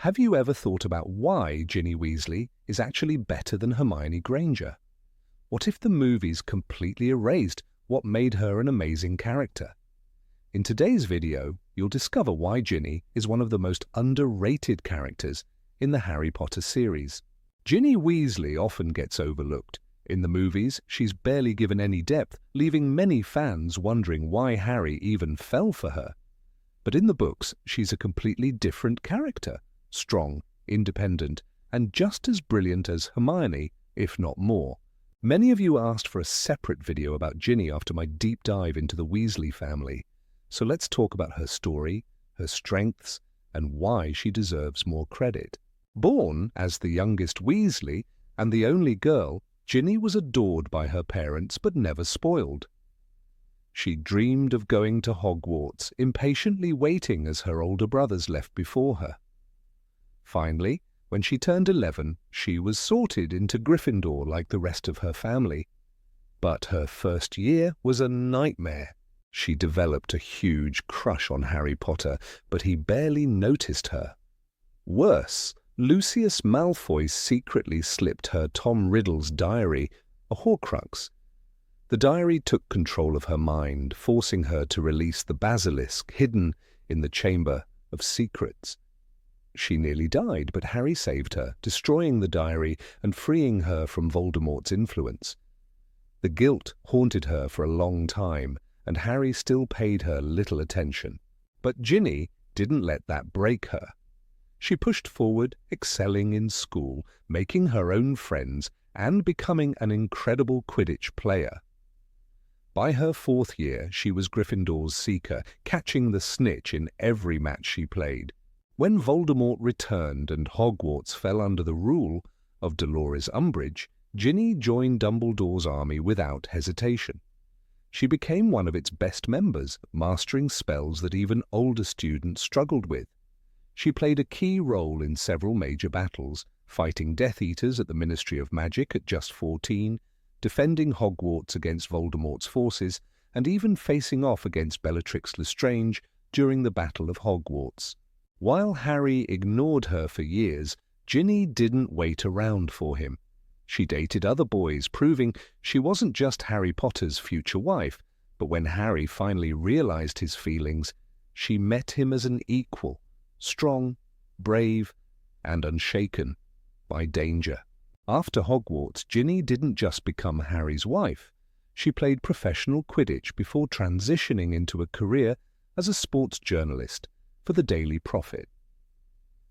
Have you ever thought about why Ginny Weasley is actually better than Hermione Granger? What if the movies completely erased what made her an amazing character? In today's video, you'll discover why Ginny is one of the most underrated characters in the Harry Potter series. Ginny Weasley often gets overlooked. In the movies, she's barely given any depth, leaving many fans wondering why Harry even fell for her. But in the books, she's a completely different character. Strong, independent, and just as brilliant as Hermione, if not more. Many of you asked for a separate video about Ginny after my deep dive into the Weasley family. So let's talk about her story, her strengths, and why she deserves more credit. Born as the youngest Weasley and the only girl, Ginny was adored by her parents but never spoiled. She dreamed of going to Hogwarts, impatiently waiting as her older brothers left before her. Finally, when she turned 11, she was sorted into Gryffindor like the rest of her family. But her first year was a nightmare. She developed a huge crush on Harry Potter, but he barely noticed her. Worse, Lucius Malfoy secretly slipped her Tom Riddle's diary, a Horcrux. The diary took control of her mind, forcing her to release the basilisk hidden in the Chamber of Secrets. She nearly died, but Harry saved her, destroying the diary and freeing her from Voldemort's influence. The guilt haunted her for a long time, and Harry still paid her little attention. But Ginny didn't let that break her. She pushed forward, excelling in school, making her own friends, and becoming an incredible Quidditch player. By her 4th year, she was Gryffindor's seeker, catching the snitch in every match she played. When Voldemort returned and Hogwarts fell under the rule of Dolores Umbridge, Ginny joined Dumbledore's army without hesitation. She became one of its best members, mastering spells that even older students struggled with. She played a key role in several major battles, fighting Death Eaters at the Ministry of Magic at just 14, defending Hogwarts against Voldemort's forces, and even facing off against Bellatrix Lestrange during the Battle of Hogwarts. While Harry ignored her for years, Ginny didn't wait around for him. She dated other boys, proving she wasn't just Harry Potter's future wife, but when Harry finally realized his feelings, she met him as an equal, strong, brave, and unshaken by danger. After Hogwarts, Ginny didn't just become Harry's wife. She played professional Quidditch before transitioning into a career as a sports journalist for the Daily Prophet.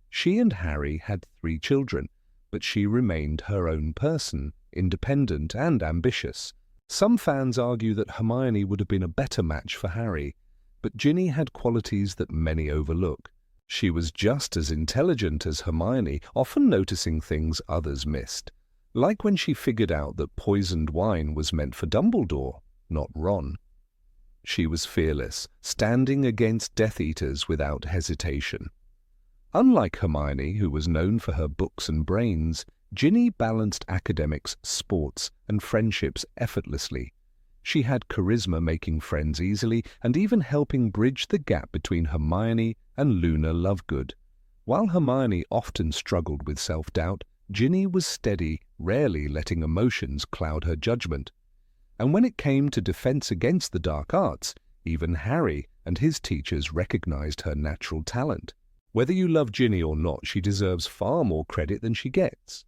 She and Harry had 3 children, but she remained her own person, independent and ambitious. Some fans argue that Hermione would have been a better match for Harry, but Ginny had qualities that many overlook. She was just as intelligent as Hermione, often noticing things others missed, like when she figured out that poisoned wine was meant for Dumbledore, not Ron. She was fearless, standing against Death Eaters without hesitation. Unlike Hermione, who was known for her books and brains, Ginny balanced academics, sports, and friendships effortlessly. She had charisma, making friends easily, and even helping bridge the gap between Hermione and Luna Lovegood. While Hermione often struggled with self-doubt, Ginny was steady, rarely letting emotions cloud her judgment. And when it came to defense against the dark arts, even Harry and his teachers recognized her natural talent. Whether you love Ginny or not, she deserves far more credit than she gets.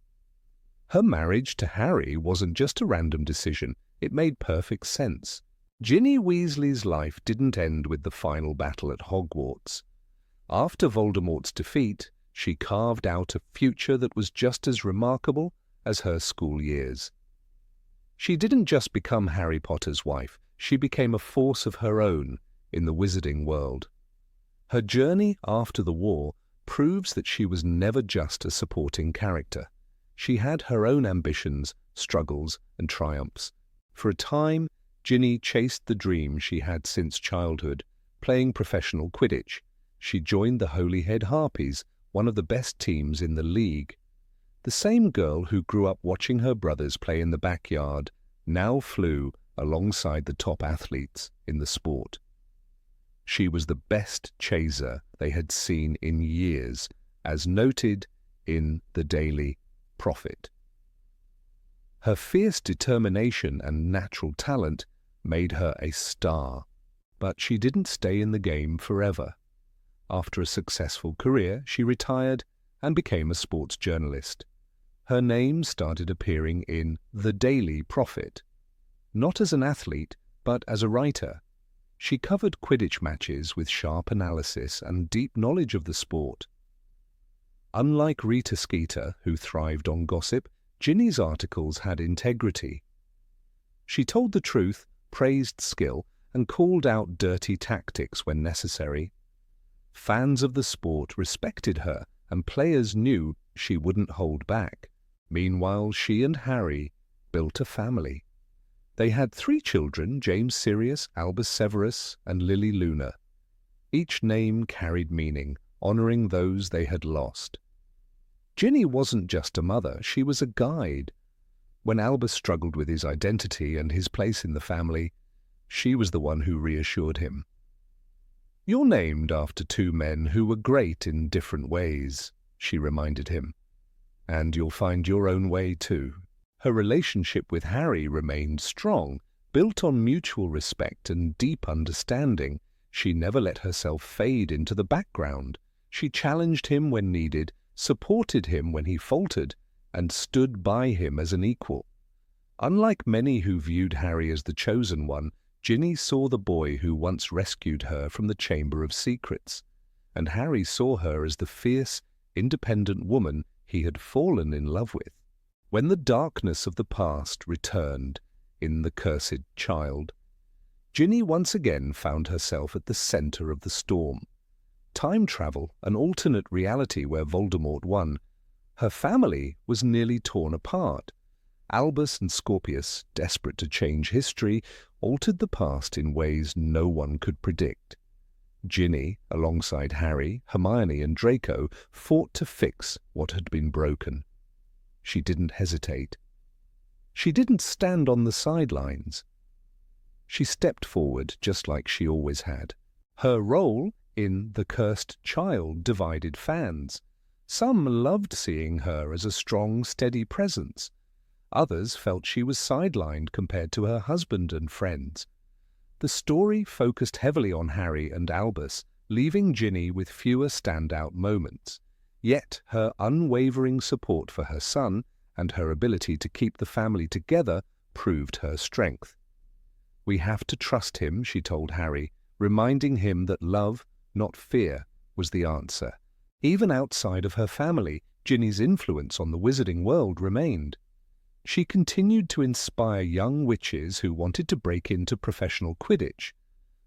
Her marriage to Harry wasn't just a random decision, it made perfect sense. Ginny Weasley's life didn't end with the final battle at Hogwarts. After Voldemort's defeat, she carved out a future that was just as remarkable as her school years. She didn't just become Harry Potter's wife, she became a force of her own in the wizarding world. Her journey after the war proves that she was never just a supporting character. She had her own ambitions, struggles, and triumphs. For a time, Ginny chased the dream she had since childhood, playing professional Quidditch. She joined the Holyhead Harpies, one of the best teams in the league. The same girl who grew up watching her brothers play in the backyard now flew alongside the top athletes in the sport. She was the best chaser they had seen in years, as noted in the Daily Prophet. Her fierce determination and natural talent made her a star, but she didn't stay in the game forever. After a successful career, she retired and became a sports journalist. Her name started appearing in the Daily Prophet, not as an athlete, but as a writer. She covered Quidditch matches with sharp analysis and deep knowledge of the sport. Unlike Rita Skeeter, who thrived on gossip, Ginny's articles had integrity. She told the truth, praised skill, and called out dirty tactics when necessary. Fans of the sport respected her, and players knew she wouldn't hold back. Meanwhile, she and Harry built a family. They had 3 children, James Sirius, Albus Severus, and Lily Luna. Each name carried meaning, honoring those they had lost. Ginny wasn't just a mother, she was a guide. When Albus struggled with his identity and his place in the family, she was the one who reassured him. "You're named after 2 men who were great in different ways," she reminded him. "And you'll find your own way too." Her relationship with Harry remained strong, built on mutual respect and deep understanding. She never let herself fade into the background. She challenged him when needed, supported him when he faltered, and stood by him as an equal. Unlike many who viewed Harry as the chosen one, Ginny saw the boy who once rescued her from the Chamber of Secrets, and Harry saw her as the fierce, independent woman he had fallen in love with. When the darkness of the past returned in The Cursed Child, Ginny once again found herself at the center of the storm. Time travel, an alternate reality where Voldemort won. Her family was nearly torn apart. Albus and Scorpius, desperate to change history, altered the past in ways no one could predict. Ginny, alongside Harry, Hermione, and Draco, fought to fix what had been broken. She didn't hesitate. She didn't stand on the sidelines. She stepped forward just like she always had. Her role in The Cursed Child divided fans. Some loved seeing her as a strong, steady presence. Others felt she was sidelined compared to her husband and friends. The story focused heavily on Harry and Albus, leaving Ginny with fewer standout moments. Yet her unwavering support for her son and her ability to keep the family together proved her strength. "We have to trust him," she told Harry, reminding him that love, not fear, was the answer. Even outside of her family, Ginny's influence on the wizarding world remained. She continued to inspire young witches who wanted to break into professional Quidditch.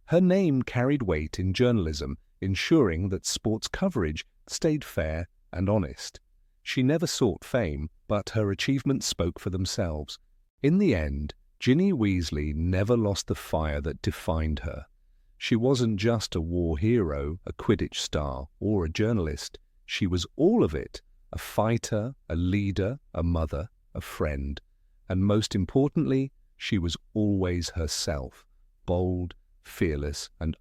Her name carried weight in journalism, ensuring that sports coverage stayed fair and honest. She never sought fame, but her achievements spoke for themselves. In the end, Ginny Weasley never lost the fire that defined her. She wasn't just a war hero, a Quidditch star, or a journalist. She was all of it: a fighter, a leader, a mother, a friend. And most importantly, she was always herself, bold, fearless, and